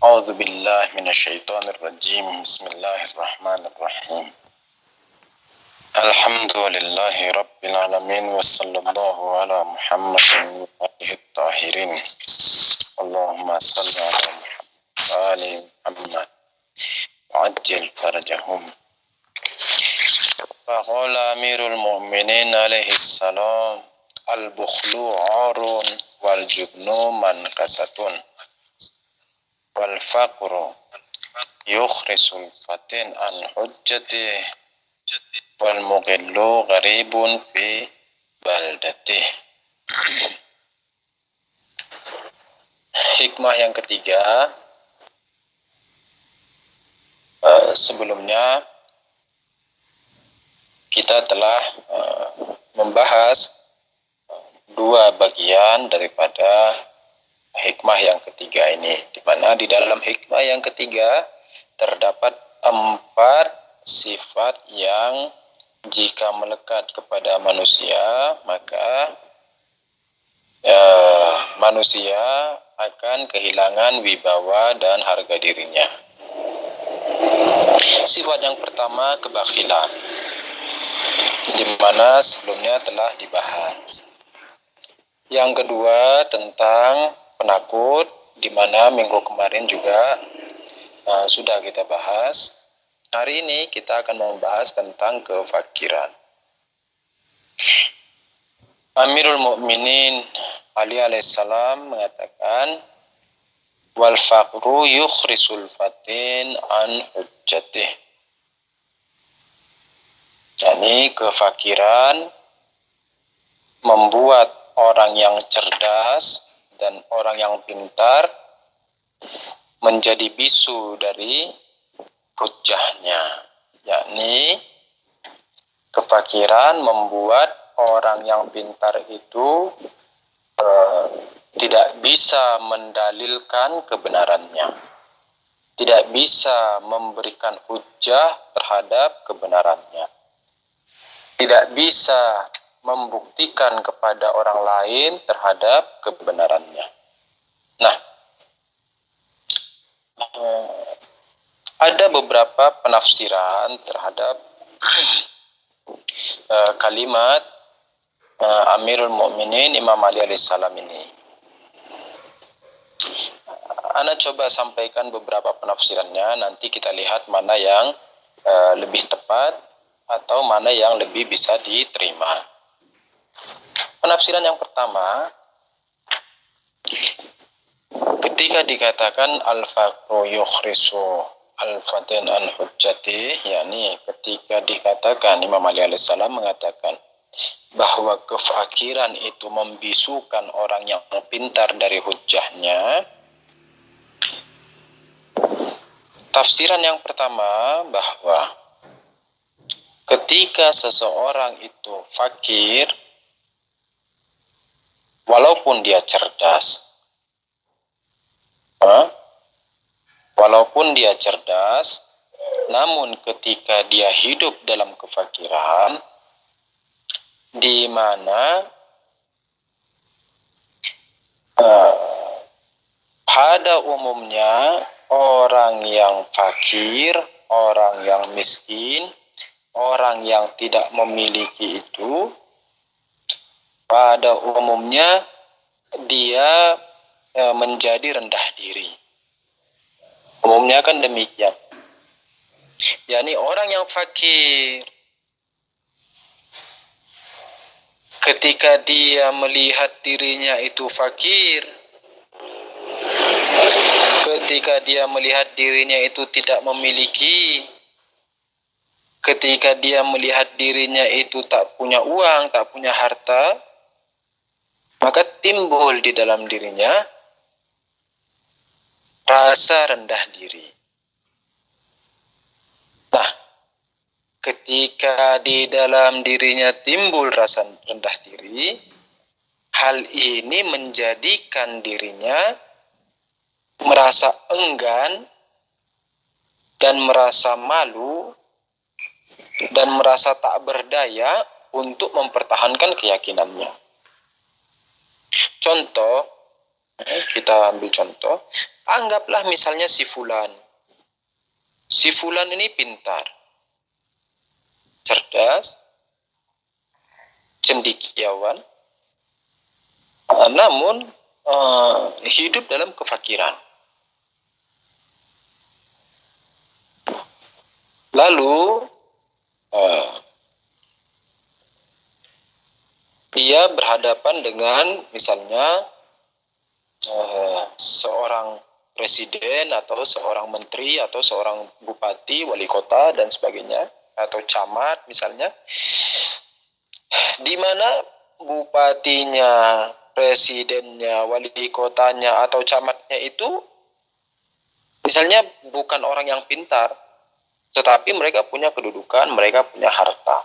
A'udzu billahi minasyaitonir rajim. Bismillahirrahmanirrahim. Alhamdulillahi rabbil alamin wassallallahu ala Muhammadin wa alihi tahirin. Allahumma shalli ala Muhammad wa ali Muhammad wa'ajjil farajahum. Faqala amirul mu'minin alaihi salam, al-bukhlu 'arun wal jubnu mankasatun wal faqru yukhrisul fatin an hujjati wal mughillu gharibun fi baldati. Hikmah yang ketiga, sebelumnya kita telah membahas dua bagian daripada hikmah yang ketiga ini, di mana di dalam hikmah yang ketiga terdapat 4 sifat yang jika melekat kepada manusia, maka manusia akan kehilangan wibawa dan harga dirinya. Sifat yang pertama, kebakhilan, di mana sebelumnya telah dibahas. Yang kedua tentang penakut, di mana minggu kemarin juga sudah kita bahas. Hari ini kita akan membahas tentang kefakiran. Amirul Mukminin Ali alaihissalam mengatakan, wal faqru yukhrisul fatin an hujjatih. Yani kefakiran membuat orang yang cerdas dan orang yang pintar menjadi bisu dari hujjahnya. Yakni kefakiran membuat orang yang pintar itu tidak bisa mendalilkan kebenarannya, tidak bisa memberikan hujjah terhadap kebenarannya, tidak bisa membuktikan kepada orang lain terhadap kebenarannya. Nah, ada beberapa penafsiran terhadap kalimat Amirul Mukminin Imam Ali alaihissalam ini. Ana coba sampaikan beberapa penafsirannya, nanti kita lihat mana yang lebih tepat atau mana yang lebih bisa diterima. Penafsiran yang pertama, ketika dikatakan al-faqru yukhrisu al-fatin an hujjati, yakni ketika dikatakan Imam Ali alaihissalam mengatakan bahwa kefakiran itu membisukan orang yang pintar dari hujjahnya. Tafsiran yang pertama, bahwa ketika seseorang itu fakir, walaupun dia cerdas, namun ketika dia hidup dalam kefakiran, di mana pada umumnya orang yang fakir, orang yang miskin, orang yang tidak memiliki itu, pada umumnya dia menjadi rendah diri. Umumnya kan demikian. yakni orang yang fakir, ketika dia melihat dirinya itu fakir, ketika dia melihat dirinya itu tidak memiliki, ketika dia melihat dirinya itu tak punya uang, tak punya harta, maka timbul di dalam dirinya rasa rendah diri. Nah, ketika di dalam dirinya timbul rasa rendah diri, hal ini menjadikan dirinya merasa enggan dan merasa malu dan merasa tak berdaya untuk mempertahankan keyakinannya. Contoh, Kita ambil contoh, anggaplah misalnya si Fulan. Si Fulan ini pintar, cerdas, cendekiawan, namun hidup dalam kefakiran. Lalu dia berhadapan dengan misalnya seorang presiden atau seorang menteri atau seorang bupati, wali kota dan sebagainya, atau camat misalnya, di mana bupatinya, presidennya, wali kotanya atau camatnya itu misalnya bukan orang yang pintar, tetapi mereka punya kedudukan, mereka punya harta.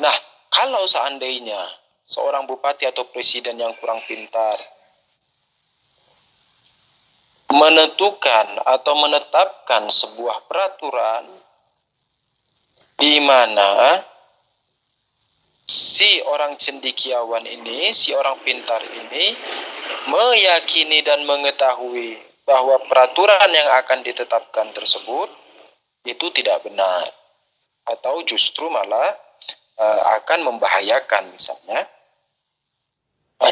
Nah, kalau seandainya seorang bupati atau presiden yang kurang pintar menentukan atau menetapkan sebuah peraturan di mana si orang cendekiawan ini, si orang pintar ini meyakini dan mengetahui bahwa peraturan yang akan ditetapkan tersebut itu tidak benar atau justru malah akan membahayakan misalnya,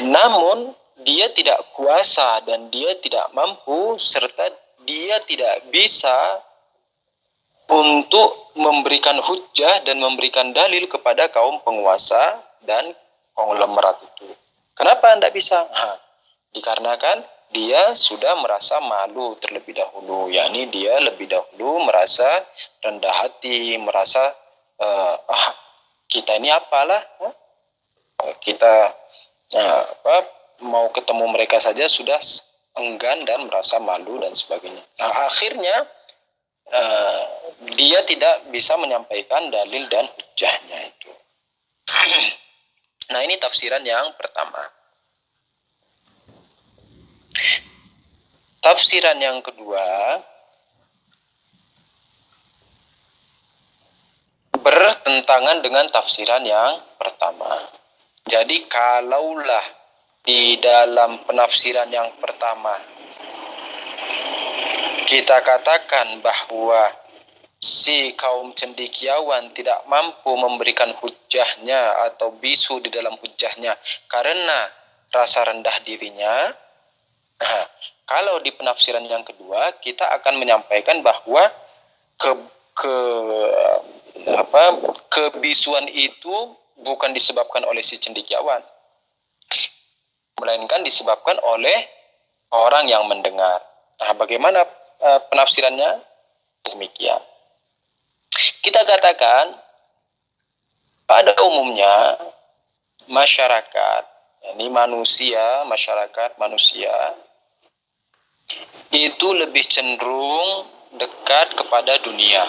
namun dia tidak kuasa dan dia tidak mampu serta dia tidak bisa untuk memberikan hujjah dan memberikan dalil kepada kaum penguasa dan konglomerat itu. Kenapa Anda bisa? Dikarenakan dia sudah merasa malu terlebih dahulu, yakni dia lebih dahulu merasa rendah hati, merasa kita ini apalah, kita mau ketemu mereka saja sudah enggan dan merasa malu dan sebagainya. Nah, akhirnya dia tidak bisa menyampaikan dalil dan hujahnya itu. Nah, ini tafsiran yang pertama. Tafsiran yang kedua bertentangan dengan tafsiran yang pertama. Jadi kalaulah di dalam penafsiran yang pertama kita katakan bahwa si kaum cendekiawan tidak mampu memberikan hujahnya atau bisu di dalam hujahnya karena rasa rendah dirinya, kalau di penafsiran yang kedua kita akan menyampaikan bahwa kebisuan itu bukan disebabkan oleh si cendekiawan, melainkan disebabkan oleh orang yang mendengar. Nah, bagaimana penafsirannya? Demikian. Kita katakan pada umumnya masyarakat, ini masyarakat manusia itu lebih cenderung dekat kepada dunia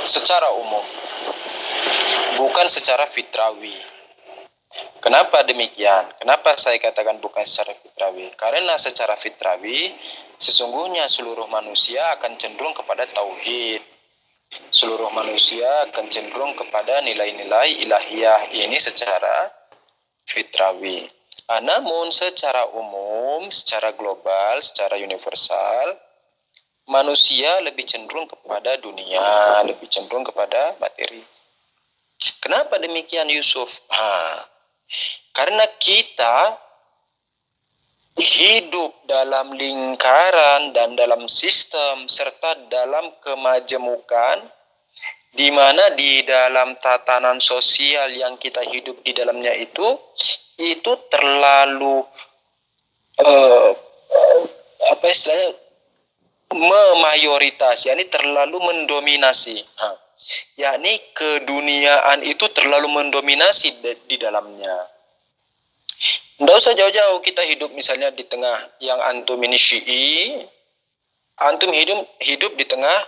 secara umum, bukan secara fitrawi. Kenapa demikian? Kenapa saya katakan bukan secara fitrawi? Karena secara fitrawi sesungguhnya seluruh manusia akan cenderung kepada tauhid. Seluruh manusia akan cenderung kepada nilai-nilai ilahiyah. Ini secara fitrawi. Namun secara umum, secara global, secara universal, manusia lebih cenderung kepada dunia, lebih cenderung kepada materi. Kenapa demikian, Yusuf? Karena kita hidup dalam lingkaran dan dalam sistem serta dalam kemajemukan di mana di dalam tatanan sosial yang kita hidup di dalamnya itu terlalu memayoritas, yakni terlalu mendominasi. Yakni keduniaan itu terlalu mendominasi di dalamnya. Tidak usah jauh-jauh kita hidup misalnya di tengah yang antum ini Syi'i, antum hidup di tengah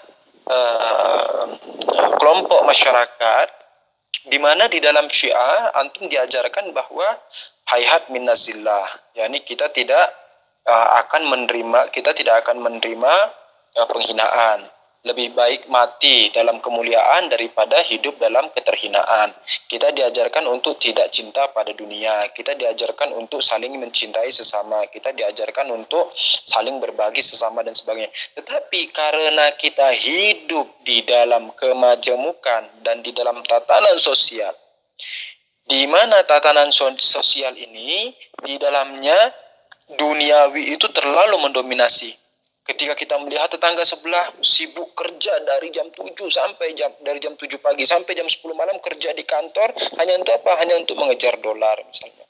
kelompok masyarakat di mana di dalam Syiah antum diajarkan bahwa hayhat minnazillah, yakni kita tidak akan menerima penghinaan. Lebih baik mati dalam kemuliaan daripada hidup dalam keterhinaan. Kita diajarkan untuk tidak cinta pada dunia. Kita diajarkan untuk saling mencintai sesama. Kita diajarkan untuk saling berbagi sesama dan sebagainya. Tetapi karena kita hidup di dalam kemajemukan dan di dalam tatanan sosial, di mana tatanan sosial ini di dalamnya duniawi itu terlalu mendominasi. Ketika kita melihat tetangga sebelah sibuk kerja dari jam 7 dari jam 7 pagi sampai jam 10 malam kerja di kantor, hanya untuk apa? Hanya untuk mengejar dolar misalnya.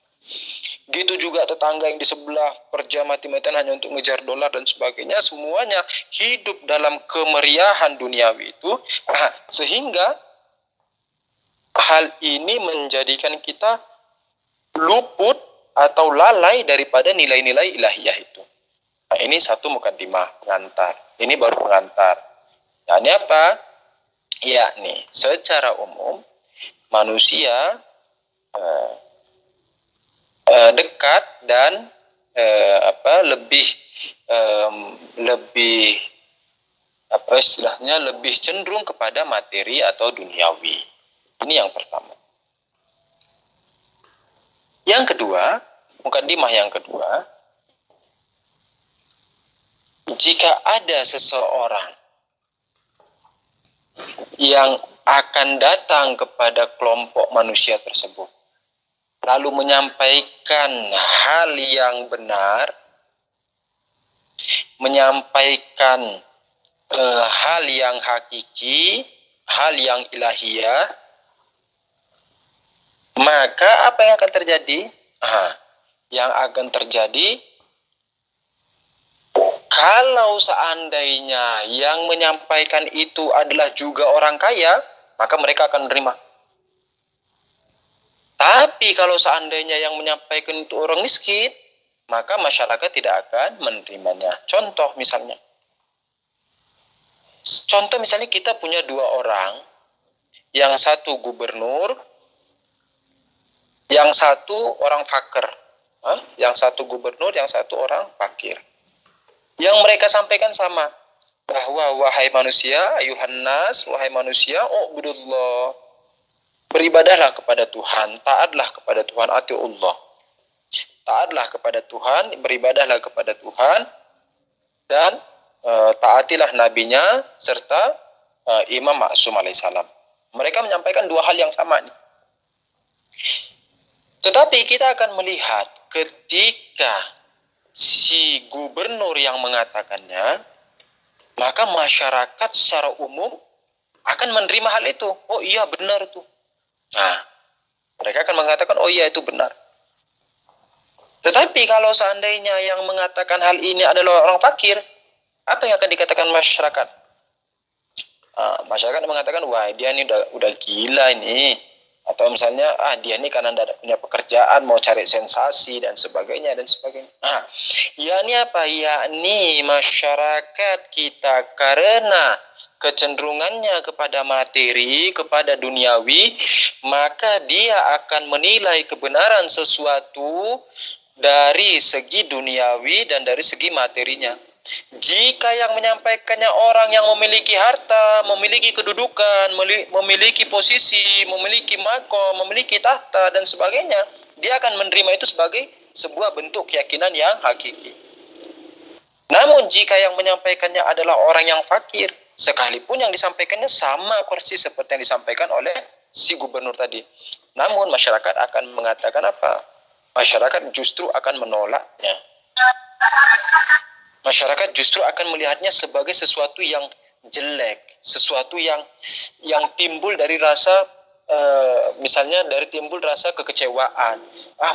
Gitu juga tetangga yang di sebelah kerja mati-matian hanya untuk mengejar dolar dan sebagainya. Semuanya hidup dalam kemeriahan duniawi itu, sehingga hal ini menjadikan kita luput atau lalai daripada nilai-nilai ilahiyah itu. Nah, ini satu mukadimah, pengantar. Ini baru pengantar. Nah, ini apa? Yakni secara umum manusia dekat dan lebih cenderung kepada materi atau duniawi. Ini yang pertama. Yang kedua, mukadimah yang kedua, jika ada seseorang yang akan datang kepada kelompok manusia tersebut, lalu menyampaikan hal yang benar, menyampaikan hal yang hakiki, hal yang ilahiyah, maka apa yang akan terjadi? Yang akan terjadi, kalau seandainya yang menyampaikan itu adalah juga orang kaya, maka mereka akan menerima. Tapi kalau seandainya yang menyampaikan itu orang miskin, maka masyarakat tidak akan menerimanya. Contoh misalnya kita punya dua orang, yang satu gubernur, yang satu orang fakir. Yang satu gubernur, yang satu orang fakir. Yang mereka sampaikan sama, bahwa wahai manusia, ayuhan nas, wahai manusia, ubudullah, beribadahlah kepada Tuhan, taatlah kepada Tuhan, atiullah, taatlah kepada Tuhan, beribadahlah kepada Tuhan, dan taatilah nabinya serta Imam Ma'sum alaihissalam. Mereka menyampaikan dua hal yang sama nih. Tetapi kita akan melihat ketika si gubernur yang mengatakannya, maka masyarakat secara umum akan menerima hal itu. Oh iya, benar tuh. Nah, mereka akan mengatakan, oh iya itu benar. Tetapi kalau seandainya yang mengatakan hal ini adalah orang fakir, apa yang akan dikatakan masyarakat? Masyarakat mengatakan, wah dia ini udah gila ini. Atau misalnya, dia ini karena tidak punya pekerjaan, mau cari sensasi dan sebagainya. Yakni apa? Yakni masyarakat kita karena kecenderungannya kepada materi, kepada duniawi, maka dia akan menilai kebenaran sesuatu dari segi duniawi dan dari segi materinya. Jika yang menyampaikannya orang yang memiliki harta, memiliki kedudukan, memiliki posisi, memiliki makom, memiliki tahta dan sebagainya, dia akan menerima itu sebagai sebuah bentuk keyakinan yang hakiki. Namun jika yang menyampaikannya adalah orang yang fakir, sekalipun yang disampaikannya sama persis seperti yang disampaikan oleh si gubernur tadi, namun masyarakat akan mengatakan apa? Masyarakat justru akan menolaknya. Masyarakat justru akan melihatnya sebagai sesuatu yang jelek, sesuatu yang timbul dari rasa timbul rasa kekecewaan.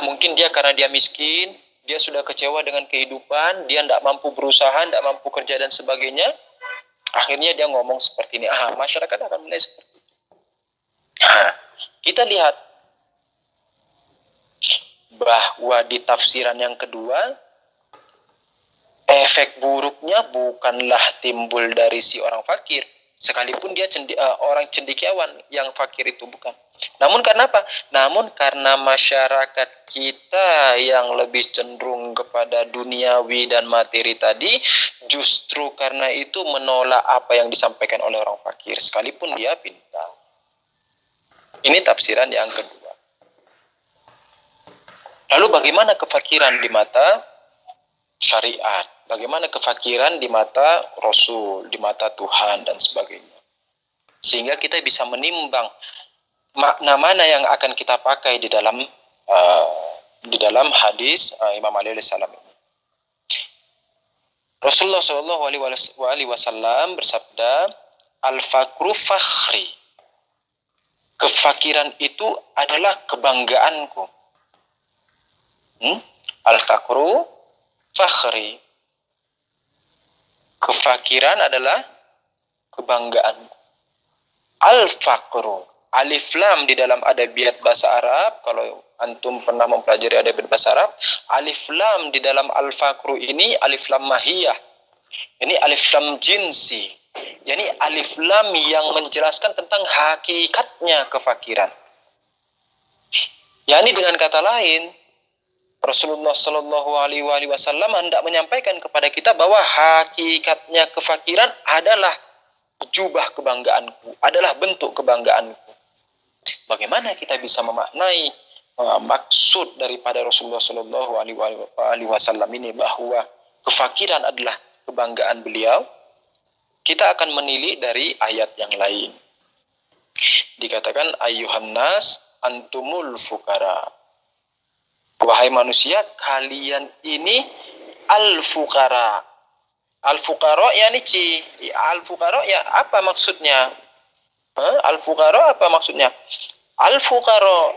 Mungkin dia karena dia miskin, dia sudah kecewa dengan kehidupan, dia tidak mampu berusaha, tidak mampu kerja dan sebagainya. Akhirnya dia ngomong seperti ini. Masyarakat akan menilai seperti itu. Kita lihat bahwa di tafsiran yang kedua, efek buruknya bukanlah timbul dari si orang fakir, Sekalipun dia orang cendekiawan, yang fakir itu bukan. Namun karena apa? Namun karena masyarakat kita yang lebih cenderung kepada duniawi dan materi tadi, justru karena itu menolak apa yang disampaikan oleh orang fakir, sekalipun dia pintar. Ini tafsiran yang kedua. Lalu bagaimana kefakiran di mata syariat? Bagaimana kefakiran di mata Rasul, di mata Tuhan dan sebagainya. Sehingga kita bisa menimbang makna mana yang akan kita pakai di dalam hadis Imam Ali alaihissalam ini. Rasulullah Shallallahu Alaihi Wasallam bersabda, al-fakru fakhri. Kefakiran itu adalah kebanggaanku. Al-fakru fakhri. Kefakiran adalah kebanggaan. Al-fakru, alif lam di dalam adabiyat bahasa Arab, kalau antum pernah mempelajari adabiyat bahasa Arab, alif lam di dalam al-fakru ini alif lam mahiyah. Ini alif lam jinsi. Jadi alif lam yang menjelaskan tentang hakikatnya kefakiran. Yani dengan kata lain, Rasulullah Shallallahu Alaihi Wasallam hendak menyampaikan kepada kita bahwa hakikatnya kefakiran adalah jubah kebanggaanku, adalah bentuk kebanggaanku. Bagaimana kita bisa memaknai maksud daripada Rasulullah Shallallahu Alaihi Wasallam ini bahwa kefakiran adalah kebanggaan beliau? Kita akan menilik dari ayat yang lain. Dikatakan ayyuhan nas antumul fukara. Wahai manusia, kalian ini al-fuqara. Al-fuqara yakni al-fuqara ya apa maksudnya? Al-fuqara apa maksudnya? Al-fuqara.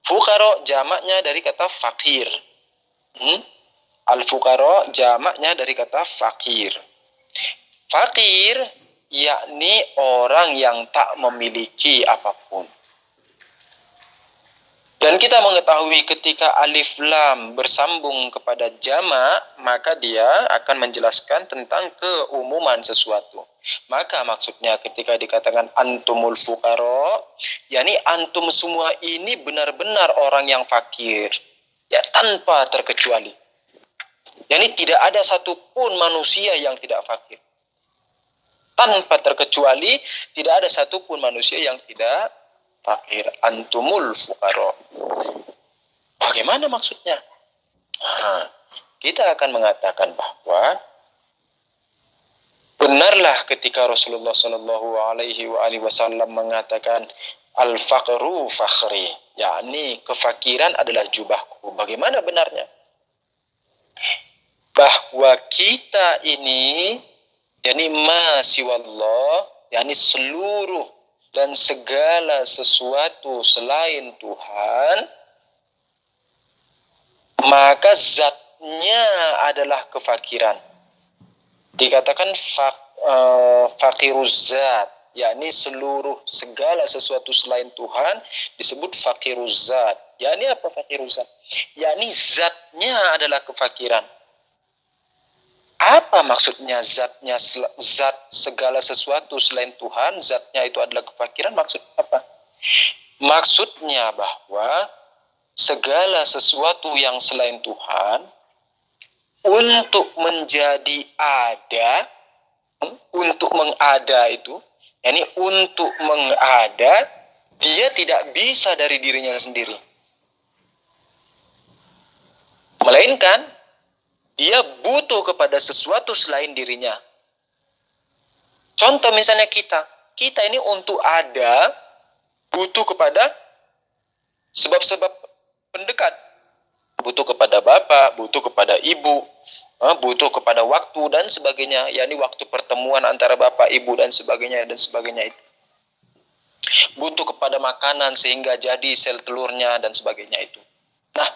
Fuqara jamaknya dari kata fakir. Al-fuqara jamaknya dari kata fakir. Fakir yakni orang yang tak memiliki apapun. Dan kita mengetahui ketika alif lam bersambung kepada jamak, maka dia akan menjelaskan tentang keumuman sesuatu. Maka maksudnya ketika dikatakan antumul fuqara, yakni antum semua ini benar-benar orang yang fakir. Ya, tanpa terkecuali. Yakni tidak ada satupun manusia yang tidak fakir. Tanpa terkecuali, tidak ada satupun manusia yang tidak fakir. Antumul fuqara. Bagaimana maksudnya? Kita akan mengatakan bahwa benarlah ketika Rasulullah Shallallahu Alaihi Wasallam mengatakan al-faqru fakhri, yakni kefakiran adalah jubahku. Bagaimana benarnya? Bahwa kita ini, yakni ma siwallah, yakni seluruh dan segala sesuatu selain Tuhan, maka zatnya adalah kefakiran. Dikatakan fakiruz zat, yakni seluruh segala sesuatu selain Tuhan disebut fakiruz zat. Yakni apa fakiruz zat? Yakni zatnya adalah kefakiran. Apa maksudnya zatnya, zat segala sesuatu selain Tuhan, zatnya itu adalah kefakiran? Maksud apa? Maksudnya bahwa segala sesuatu yang selain Tuhan untuk menjadi ada, untuk mengada itu, yakni untuk mengada, dia tidak bisa dari dirinya sendiri. Melainkan dia butuh kepada sesuatu selain dirinya. Contoh misalnya kita ini untuk ada butuh kepada sebab-sebab pendekat. Butuh kepada bapak, butuh kepada ibu, butuh kepada waktu dan sebagainya. Yakni waktu pertemuan antara bapak, ibu dan sebagainya itu. Butuh kepada makanan sehingga jadi sel telurnya dan sebagainya itu. Nah,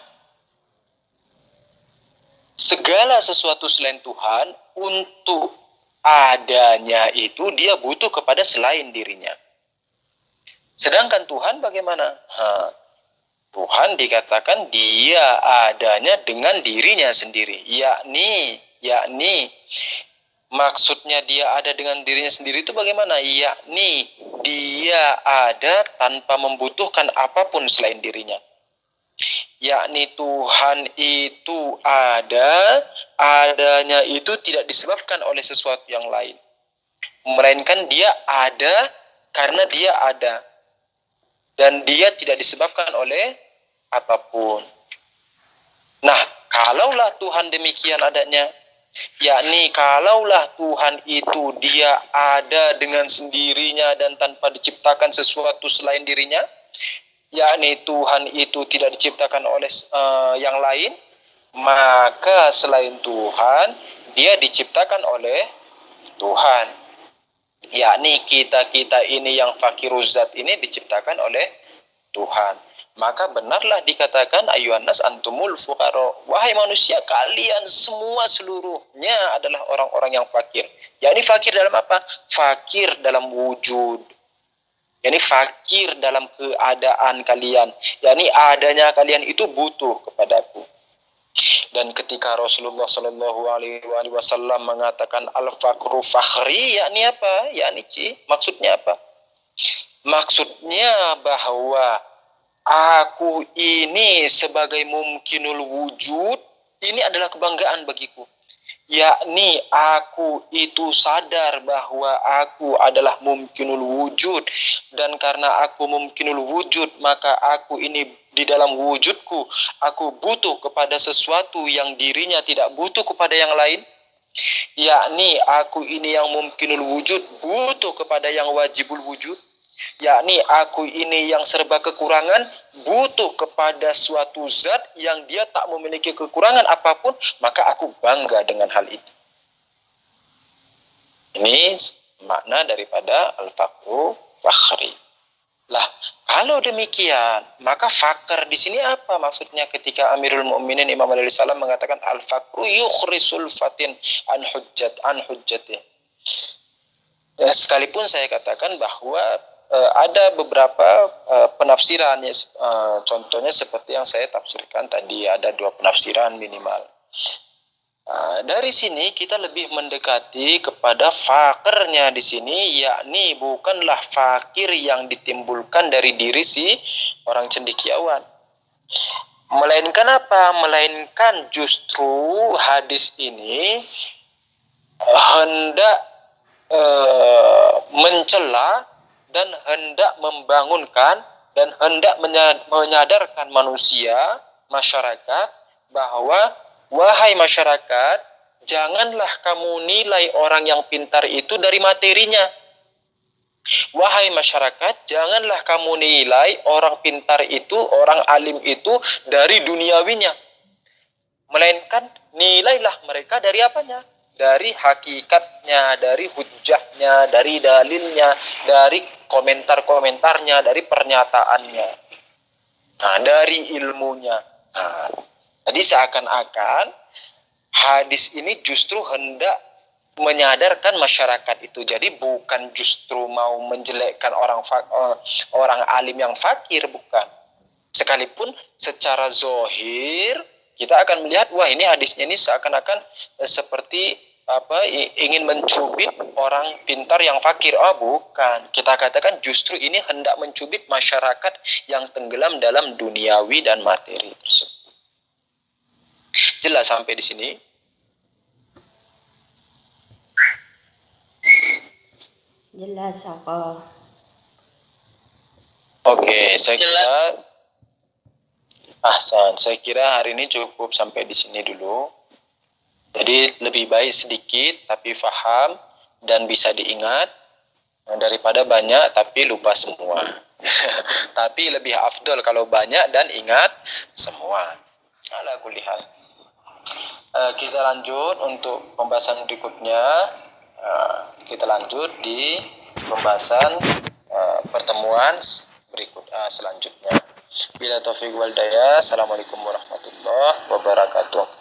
segala sesuatu selain Tuhan untuk adanya itu dia butuh kepada selain dirinya. Sedangkan Tuhan bagaimana? Tuhan dikatakan dia adanya dengan dirinya sendiri, yakni Maksudnya dia ada dengan dirinya sendiri itu bagaimana? Yakni dia ada tanpa membutuhkan apapun selain dirinya. Yakni Tuhan itu ada, adanya itu tidak disebabkan oleh sesuatu yang lain. Melainkan dia ada karena dia ada. Dan dia tidak disebabkan oleh apapun. Nah, kalaulah Tuhan demikian adanya, yakni kalaulah Tuhan itu dia ada dengan sendirinya dan tanpa diciptakan sesuatu selain dirinya, yakni Tuhan itu tidak diciptakan oleh yang lain, maka selain Tuhan dia diciptakan oleh Tuhan. Yakni kita ini yang fakiruzat ini diciptakan oleh Tuhan. Maka benarlah dikatakan ayuhannas antumul fuqara, wahai manusia kalian semua seluruhnya adalah orang-orang yang fakir. Yakni fakir dalam apa? Fakir dalam wujud. Yakni fakir dalam keadaan kalian. Yakni adanya kalian itu butuh kepadaku. Dan ketika Rasulullah Shallallahu Alaihi Wasallam mengatakan al-fakru fakhri, yakni apa? Yakni maksudnya apa? Maksudnya bahwa aku ini sebagai mumkinul wujud, ini adalah kebanggaan bagiku. Yakni aku itu sadar bahwa aku adalah mumkinul wujud. Dan karena aku mumkinul wujud, maka aku ini di dalam wujudku, aku butuh kepada sesuatu yang dirinya tidak butuh kepada yang lain. Yakni aku ini yang mumkinul wujud, butuh kepada yang wajibul wujud. Yakni aku ini yang serba kekurangan, butuh kepada suatu zat yang dia tak memiliki kekurangan apapun, maka aku bangga dengan hal itu. Ini makna daripada al-fakru fakhri. Lah, kalau demikian, maka fakir di sini apa maksudnya ketika Amirul Mukminin Imam Ali Salam mengatakan al-fakru yukhrisul fatin an hujjatih. Sekalipun saya katakan bahwa ada beberapa penafsiran, contohnya seperti yang saya tafsirkan tadi, ada 2 penafsiran minimal. Dari sini kita lebih mendekati kepada fakirnya di sini, yakni bukanlah fakir yang ditimbulkan dari diri si orang cendekiawan. Melainkan apa? Melainkan justru hadis ini hendak mencela dan hendak membangunkan dan hendak menyadarkan manusia, masyarakat, bahwa wahai masyarakat, janganlah kamu nilai orang yang pintar itu dari materinya. Wahai masyarakat, janganlah kamu nilai orang pintar itu, orang alim itu dari duniawinya. Melainkan nilailah mereka dari apanya? Dari hakikatnya, dari hujjahnya, dari dalilnya, dari komentar-komentarnya, dari pernyataannya. Nah, dari ilmunya. Nah, jadi seakan-akan hadis ini justru hendak menyadarkan masyarakat itu. Jadi bukan justru mau menjelekkan orang alim yang fakir, bukan. Sekalipun secara zohir kita akan melihat, wah ini hadisnya ini seakan-akan seperti ingin mencubit orang pintar yang fakir. Oh bukan, kita katakan justru ini hendak mencubit masyarakat yang tenggelam dalam duniawi dan materi tersebut. Jelas sampai di sini? Jelas apa? Oke, saya kira hari ini cukup sampai di sini dulu. Jadi lebih baik sedikit tapi faham dan bisa diingat daripada banyak tapi lupa semua. Tapi lebih afdol kalau banyak dan ingat semua. Ala kulli hal. Kita lanjut untuk pembahasan berikutnya. Kita lanjut di pembahasan pertemuan selanjutnya. Bila taufiq wal hidayah. Assalamualaikum warahmatullahi wabarakatuh.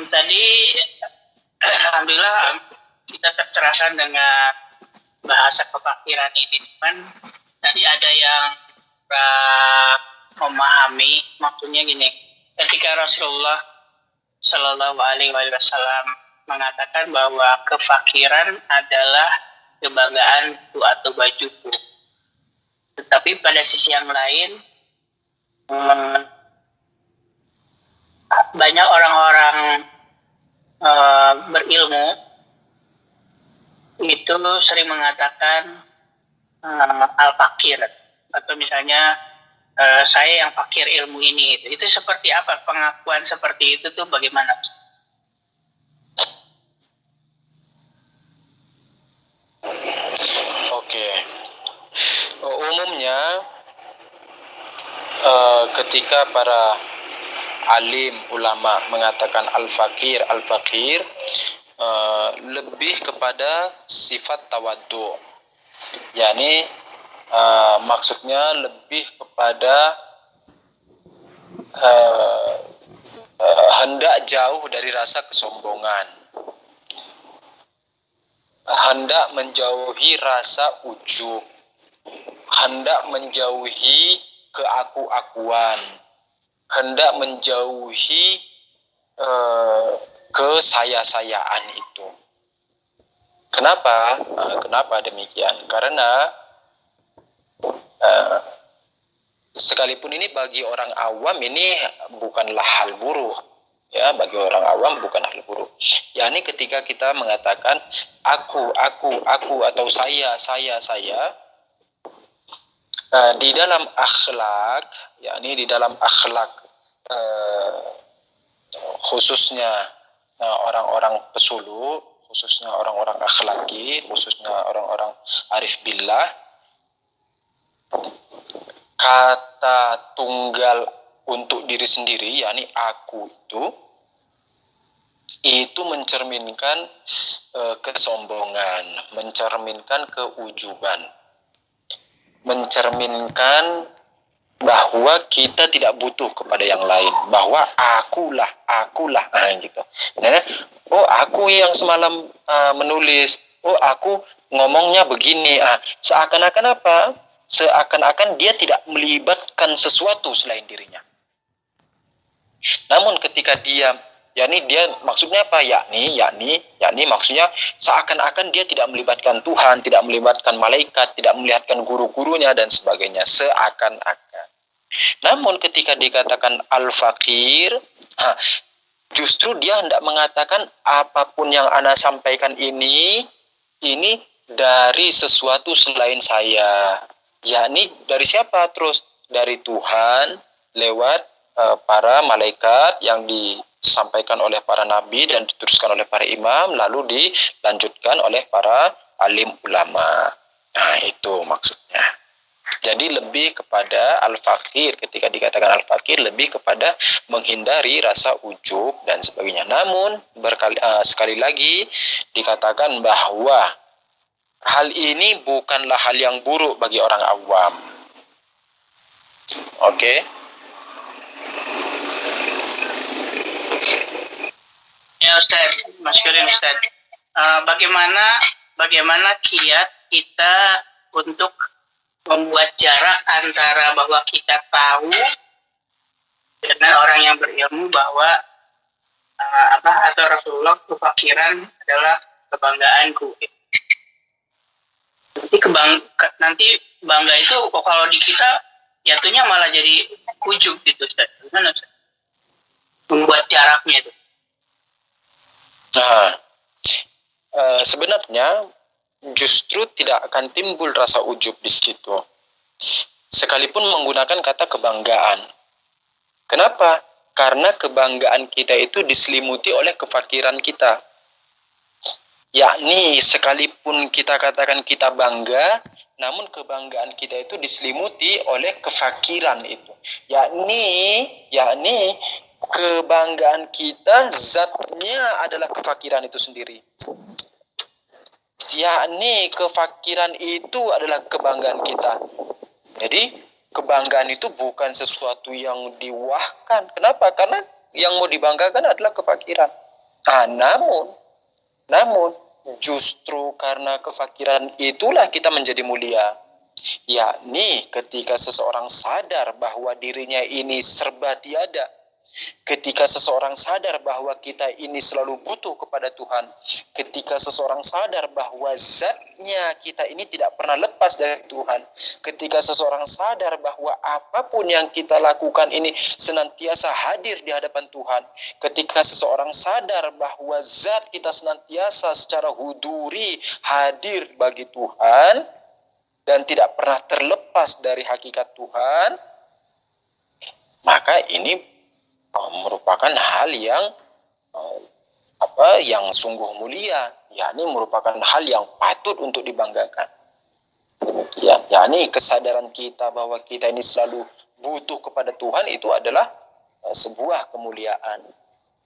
Tadi alhamdulillah kita tercerahkan dengan bahasa kefakiran ini, kan tadi ada yang memahami maksudnya gini, ketika Rasulullah Shallallahu Alaihi Wasallam mengatakan bahwa kefakiran adalah kebanggaanku atau bajuku. Tetapi pada sisi yang lain, banyak orang-orang berilmu itu sering mengatakan al-fakir, atau misalnya saya yang fakir ilmu ini. Itu seperti apa pengakuan seperti itu tuh, bagaimana? Oke. Umumnya ketika para alim ulama mengatakan al-fakir lebih kepada sifat tawaddu, yakni maksudnya lebih kepada hendak jauh dari rasa kesombongan, hendak menjauhi rasa ujub, hendak menjauhi keaku-akuan, hendak menjauhi kesaya-sayaan itu. Kenapa? Kenapa demikian? Karena sekalipun ini bagi orang awam ini bukanlah hal buruk, ya, bagi orang awam bukan hal buruk. yakni ketika kita mengatakan aku atau saya, di dalam akhlak, yakni di dalam akhlak khususnya orang-orang pesuluk, khususnya orang-orang akhlaki, khususnya orang-orang arif billah, kata tunggal untuk diri sendiri, yakni aku itu mencerminkan kesombongan, mencerminkan keujuban, mencerminkan bahwa kita tidak butuh kepada yang lain, bahwa akulah gitu. Nah, oh aku yang semalam menulis, oh aku ngomongnya begini, seakan-akan apa? Seakan-akan dia tidak melibatkan sesuatu selain dirinya. Namun ketika dia, yakni dia maksudnya apa? Yakni maksudnya seakan-akan dia tidak melibatkan Tuhan, tidak melibatkan malaikat, tidak melihatkan guru-gurunya dan sebagainya, seakan-akan. Namun ketika dikatakan al-fakir, justru dia hendak mengatakan apapun yang Anda sampaikan ini dari sesuatu selain saya. Yakni dari siapa terus? Dari Tuhan lewat para malaikat yang disampaikan oleh para nabi dan diteruskan oleh para imam, lalu dilanjutkan oleh para alim ulama. Nah, itu maksudnya. Jadi lebih kepada al-fakir, ketika dikatakan al-fakir lebih kepada menghindari rasa ujub dan sebagainya. Namun sekali lagi dikatakan bahwa hal ini bukanlah hal yang buruk bagi orang awam. Oke? Ya Ustaz, Mas Kirin Ustaz. Bagaimana kiat kita untuk membuat jarak antara bahwa kita tahu dengan orang yang berilmu bahwa atau Rasulullah kefakiran adalah kebanggaanku. Nanti bangga itu kalau di kita jatuhnya malah jadi ujub gitu Ustaz. Gimana Ustaz? Membuat jaraknya itu. Nah, sebenarnya justru tidak akan timbul rasa ujub di situ, sekalipun menggunakan kata kebanggaan. Kenapa? Karena kebanggaan kita itu diselimuti oleh kefakiran kita. Yakni sekalipun kita katakan kita bangga, namun kebanggaan kita itu diselimuti oleh kefakiran itu. Yakni kebanggaan kita zatnya adalah kefakiran itu sendiri. Yakni kefakiran itu adalah kebanggaan kita. Jadi kebanggaan itu bukan sesuatu yang diwahkan. Kenapa? Karena yang mau dibanggakan adalah kefakiran. Namun justru karena kefakiran itulah kita menjadi mulia. Yakni ketika seseorang sadar bahwa dirinya ini serba tiada, Ketika seseorang sadar bahwa kita ini selalu butuh kepada Tuhan, ketika seseorang sadar bahwa zatnya kita ini tidak pernah lepas dari Tuhan, ketika seseorang sadar bahwa apapun yang kita lakukan ini senantiasa hadir di hadapan Tuhan, ketika seseorang sadar bahwa zat kita senantiasa secara huduri hadir bagi Tuhan dan tidak pernah terlepas dari hakikat Tuhan, maka ini merupakan hal yang yang sungguh mulia, yakni merupakan hal yang patut untuk dibanggakan. Ya, yakni kesadaran kita bahwa kita ini selalu butuh kepada Tuhan itu adalah sebuah kemuliaan.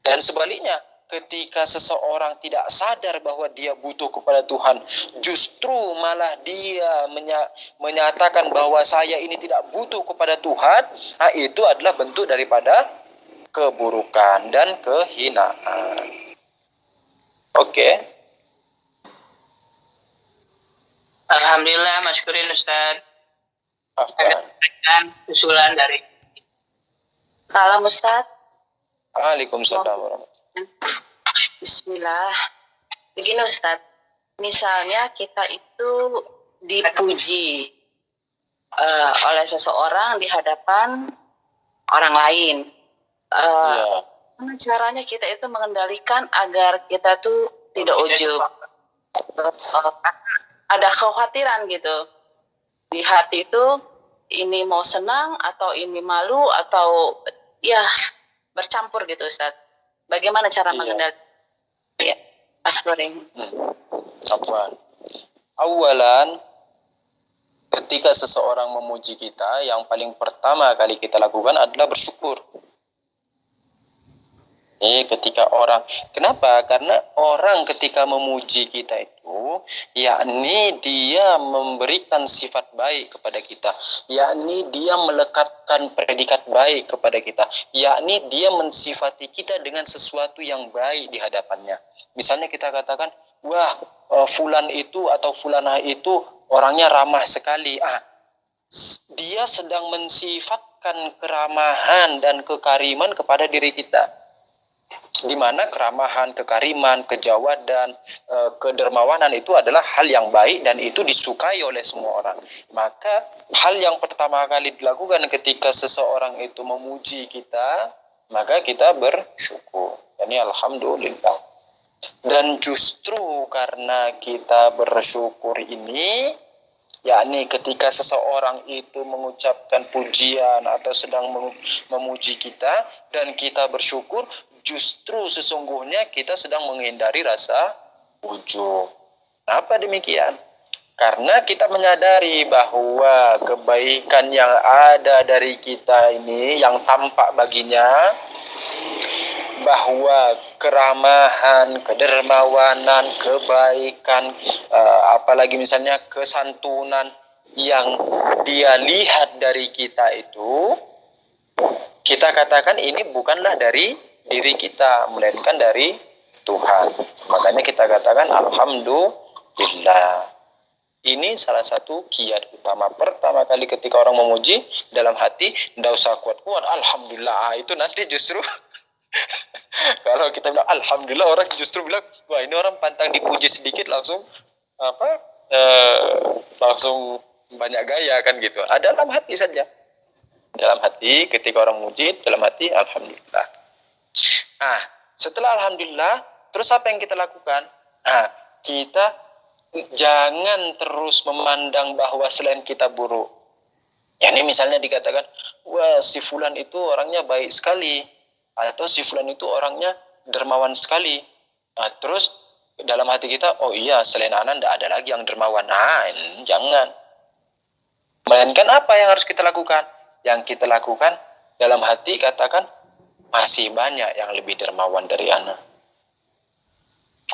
Dan sebaliknya, ketika seseorang tidak sadar bahwa dia butuh kepada Tuhan, justru malah dia menyatakan bahwa saya ini tidak butuh kepada Tuhan, itu adalah bentuk daripada keburukan dan kehinaan. Oke. Alhamdulillah, masykurin Ustaz. Apa? Dan usulan dari Salam Ustaz. Waalaikumsalam warahmatullahi. Bismillah. Begini Ustaz, misalnya kita itu dipuji oleh seseorang di hadapan orang lain. Gimana caranya kita itu mengendalikan agar kita tuh tidak ujub? Ada kekhawatiran gitu di hati itu, ini mau senang atau ini malu atau ya bercampur gitu Ustaz. Bagaimana cara mengendalikan? Ya, Asroring. Afwan. Awalan, ketika seseorang memuji kita, yang paling pertama kali kita lakukan adalah bersyukur. Ketika orang, kenapa? Karena orang ketika memuji kita itu, yakni dia memberikan sifat baik kepada kita, yakni dia melekatkan predikat baik kepada kita, yakni dia mensifati kita dengan sesuatu yang baik di hadapannya. Misalnya kita katakan, wah, fulan itu atau fulanah itu orangnya ramah sekali. Dia sedang mensifatkan keramahan dan kekariman kepada diri kita. Di mana keramahan, kekariman, kejawadan, kedermawanan itu adalah hal yang baik dan itu disukai oleh semua orang. Maka hal yang pertama kali dilakukan ketika seseorang itu memuji kita, maka kita bersyukur. Yani alhamdulillah. Dan justru karena kita bersyukur ini, yakni ketika seseorang itu mengucapkan pujian atau sedang memuji kita dan kita bersyukur, justru sesungguhnya kita sedang menghindari rasa ujub. Kenapa demikian? Karena kita menyadari bahwa kebaikan yang ada dari kita ini, yang tampak baginya, bahwa keramahan, kedermawanan, kebaikan, apalagi misalnya kesantunan yang dia lihat dari kita itu, kita katakan ini bukanlah dari diri kita, melainkan dari Tuhan. Makanya kita katakan alhamdulillah. Ini salah satu kiat utama. Pertama kali ketika orang memuji, dalam hati tidak usah kuat-kuat, alhamdulillah. Itu nanti justru kalau kita bilang alhamdulillah, orang justru bilang, wah ini orang pantang dipuji sedikit langsung langsung banyak gaya kan gitu. Dalam hati saja. Dalam hati, ketika orang memuji, dalam hati alhamdulillah. Setelah alhamdulillah, terus apa yang kita lakukan? Kita jangan terus memandang bahwa selain kita buruk. Yani misalnya dikatakan, wah si fulan itu orangnya baik sekali, atau si fulan itu orangnya dermawan sekali. Terus dalam hati kita, oh iya selain Ana tidak ada lagi yang dermawan. Jangan. Melainkan apa yang harus kita lakukan? Yang kita lakukan dalam hati katakan, masih banyak yang lebih dermawan dari Ana.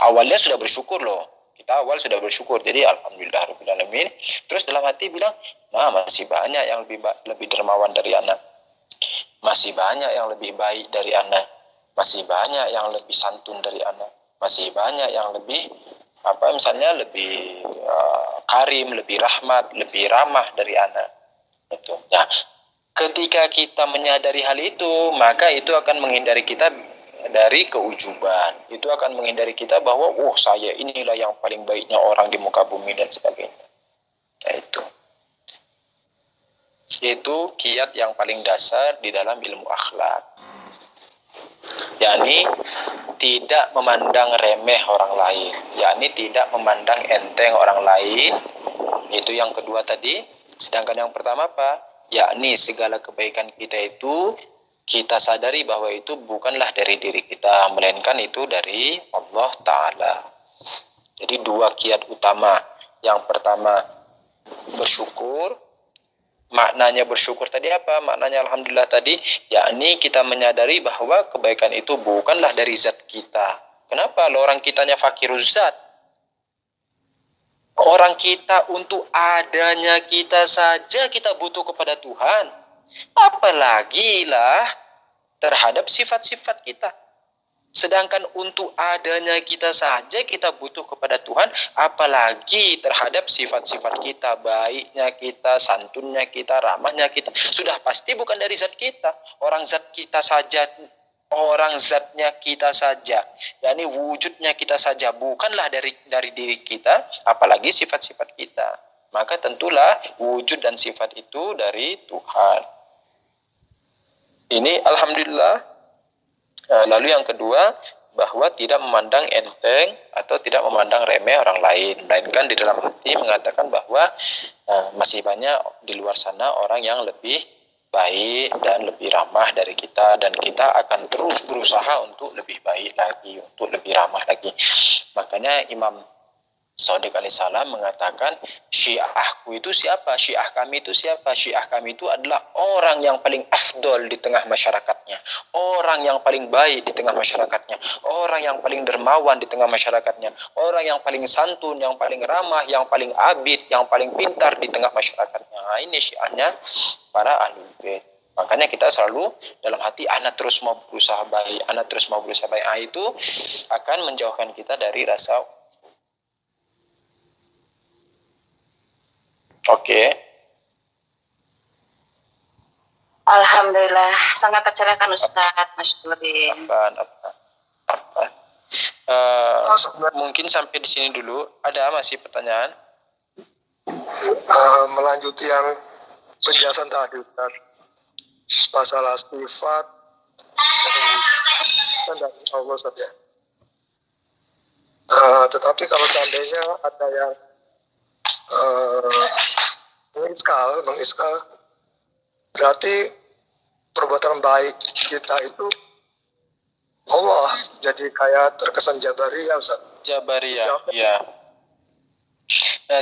Awalnya sudah bersyukur loh. Kita awal sudah bersyukur. Jadi alhamdulillahirrahmanirrahim. Terus dalam hati bilang, masih banyak yang lebih dermawan dari Ana. Masih banyak yang lebih baik dari Ana. Masih banyak yang lebih santun dari Ana. Masih banyak yang lebih lebih karim, lebih rahmat, lebih ramah dari Ana. Itu. Nah, Ketika kita menyadari hal itu, maka itu akan menghindari kita dari keujuban. Itu akan menghindari kita bahwa, saya inilah yang paling baiknya orang di muka bumi dan sebagainya. Nah, itu kiat yang paling dasar di dalam ilmu akhlak. yakni tidak memandang remeh orang lain, yakni tidak memandang enteng orang lain. Itu yang kedua tadi. Sedangkan yang pertama apa? Yakni segala kebaikan kita itu kita sadari bahwa itu bukanlah dari diri kita, melainkan itu dari Allah Ta'ala. Jadi dua kiat utama. Yang pertama bersyukur. Maknanya bersyukur tadi apa? Maknanya alhamdulillah tadi, yakni kita menyadari bahwa kebaikan itu bukanlah dari zat kita. Kenapa? Orang kitanya fakiruz zat. Orang kita untuk adanya kita saja kita butuh kepada Tuhan. Apalagi lah terhadap sifat-sifat kita. Sedangkan untuk adanya kita saja kita butuh kepada Tuhan, apalagi terhadap sifat-sifat kita, baiknya kita, santunnya kita, ramahnya kita. Sudah pasti bukan dari zat kita. Orang zatnya kita saja, yakni wujudnya kita saja, bukanlah dari diri kita, apalagi sifat-sifat kita. Maka tentulah wujud dan sifat itu dari Tuhan. Ini alhamdulillah. Lalu yang kedua, bahwa tidak memandang enteng atau tidak memandang remeh orang lain, melainkan di dalam hati mengatakan bahwa masih banyak di luar sana orang yang lebih baik dan lebih ramah dari kita, dan kita akan terus berusaha untuk lebih baik lagi, untuk lebih ramah lagi. Makanya Imam Shadiq alaihissalam mengatakan, syiahku itu siapa? Syiah kami itu siapa? Syiah kami itu adalah orang yang paling afdol di tengah masyarakatnya, orang yang paling baik di tengah masyarakatnya, orang yang paling dermawan di tengah masyarakatnya, orang yang paling santun, yang paling ramah, yang paling abid, yang paling pintar di tengah masyarakatnya. Nah, ini syiahnya para ahlul bait. Makanya kita selalu dalam hati, anak terus mau berusaha baik, anak terus mau berusaha baik. Itu akan menjauhkan kita dari rasa. Oke. Alhamdulillah, sangat tercerahkan Ustadz, masyukurin. Mungkin sampai di sini dulu. Ada masih pertanyaan? Melanjuti yang penjelasan tadi, Ustaz. Masalah sifat dan Allah, Ustaz, ya. Tetapi kalau seandainya ada yang mengiskal, berarti perbuatan baik kita itu Allah, jadi kayak terkesan Jabariyah, Ustaz. Jabariyah, ya. Nah,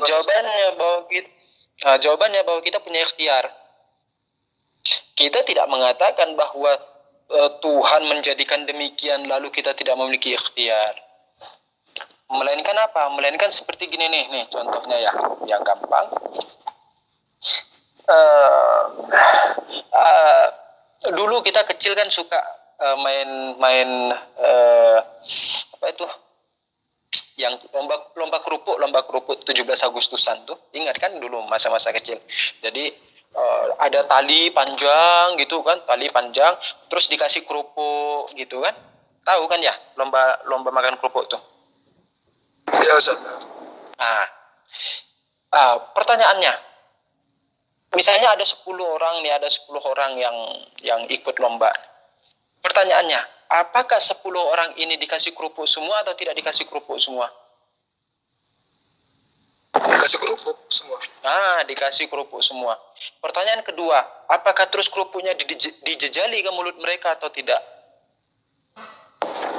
jawabannya bahwa kita punya ikhtiar. Kita tidak mengatakan bahwa Tuhan menjadikan demikian lalu kita tidak memiliki ikhtiar. Melainkan apa? Melainkan seperti gini nih contohnya ya, yang gampang. Dulu kita kecil kan suka main apa itu? Yang lomba kerupuk 17 Agustusan tuh. Ingat kan dulu masa-masa kecil. Jadi ada tali panjang gitu kan, tali panjang terus dikasih kerupuk gitu kan. Tahu kan ya lomba makan kerupuk tuh? Iya, Ustaz. Nah, pertanyaannya, misalnya ada 10 orang nih, ada 10 orang yang ikut lomba. Pertanyaannya, apakah 10 orang ini dikasih kerupuk semua atau tidak dikasih kerupuk semua? Dikasih kerupuk semua. Dikasih kerupuk semua. Pertanyaan kedua, apakah terus kerupuknya dijejali ke mulut mereka atau tidak?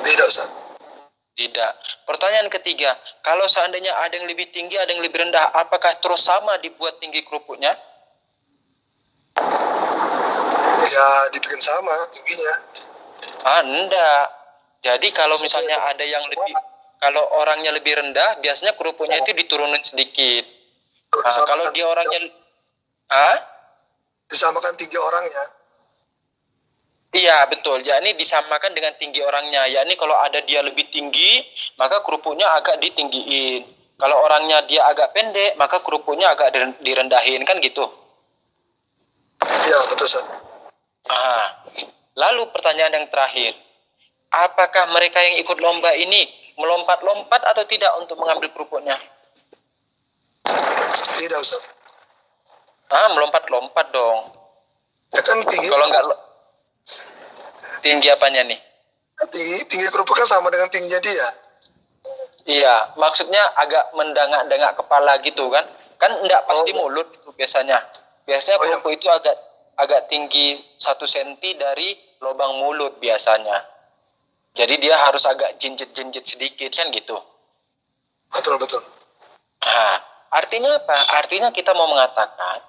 Tidak, Ustaz. Tidak. Pertanyaan ketiga, kalau seandainya ada yang lebih tinggi, ada yang lebih rendah, apakah terus sama dibuat tinggi kerupuknya? Ya, dibikin sama tingginya. Enggak. Jadi kalau misalnya ada yang lebih, kalau orangnya lebih rendah, biasanya kerupuknya itu diturunin sedikit. Kalau dia orangnya, disamakan tinggi orangnya. Iya betul, yakni disamakan dengan tinggi orangnya. Yakni kalau ada dia lebih tinggi, maka kerupuknya agak ditinggiin. Kalau orangnya dia agak pendek, maka kerupuknya agak direndahin, kan gitu. Iya, betul Ustaz. Lalu pertanyaan yang terakhir, apakah mereka yang ikut lomba ini melompat-lompat atau tidak untuk mengambil kerupuknya? Tidak Ustaz. Melompat-lompat dong. Ya kan tinggi. Kalau enggak tinggi apanya nih? Tinggi kerupuk kan sama dengan tingginya dia. Iya, maksudnya agak mendangak-dangak kepala gitu kan? Kan enggak pas di mulut itu biasanya. Biasanya kerupuk itu agak tinggi 1 senti dari lubang mulut biasanya. Jadi dia harus agak jinjit-jinjit sedikit kan gitu. Betul. Artinya apa? Artinya kita mau mengatakan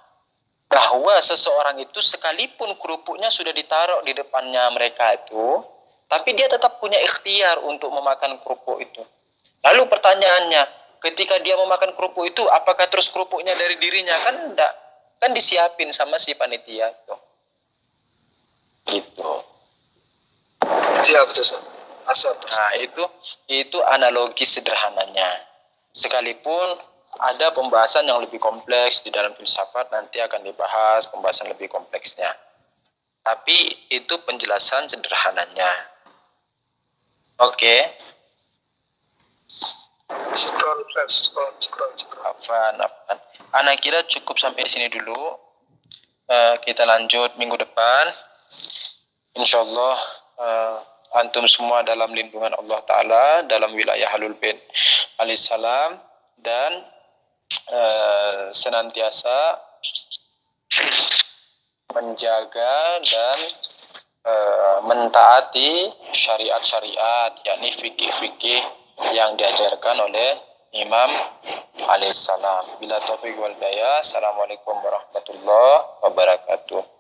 bahwa seseorang itu sekalipun kerupuknya sudah ditaruh di depannya mereka itu, tapi dia tetap punya ikhtiar untuk memakan kerupuk itu. Lalu pertanyaannya, ketika dia memakan kerupuk itu, apakah terus kerupuknya dari dirinya? Kan enggak. Kan disiapin sama si panitia itu. Gitu. Iya, betul Ustaz. Nah, itu analogi sederhananya. Sekalipun ada pembahasan yang lebih kompleks di dalam filsafat, nanti akan dibahas pembahasan lebih kompleksnya. Tapi itu penjelasan sederhananya. Oke. Syukran. Afan. Ana kira cukup sampai di sini dulu. Kita lanjut minggu depan. Insyaallah antum semua dalam lindungan Allah Ta'ala, dalam wilayah Ahlul Bait alaihissalam, dan senantiasa menjaga dan mentaati syariat-syariat, yakni fikih-fikih yang diajarkan oleh Imam alaihissalam. Bila taufiq wal hidayah. Assalamualaikum warahmatullahi wabarakatuh.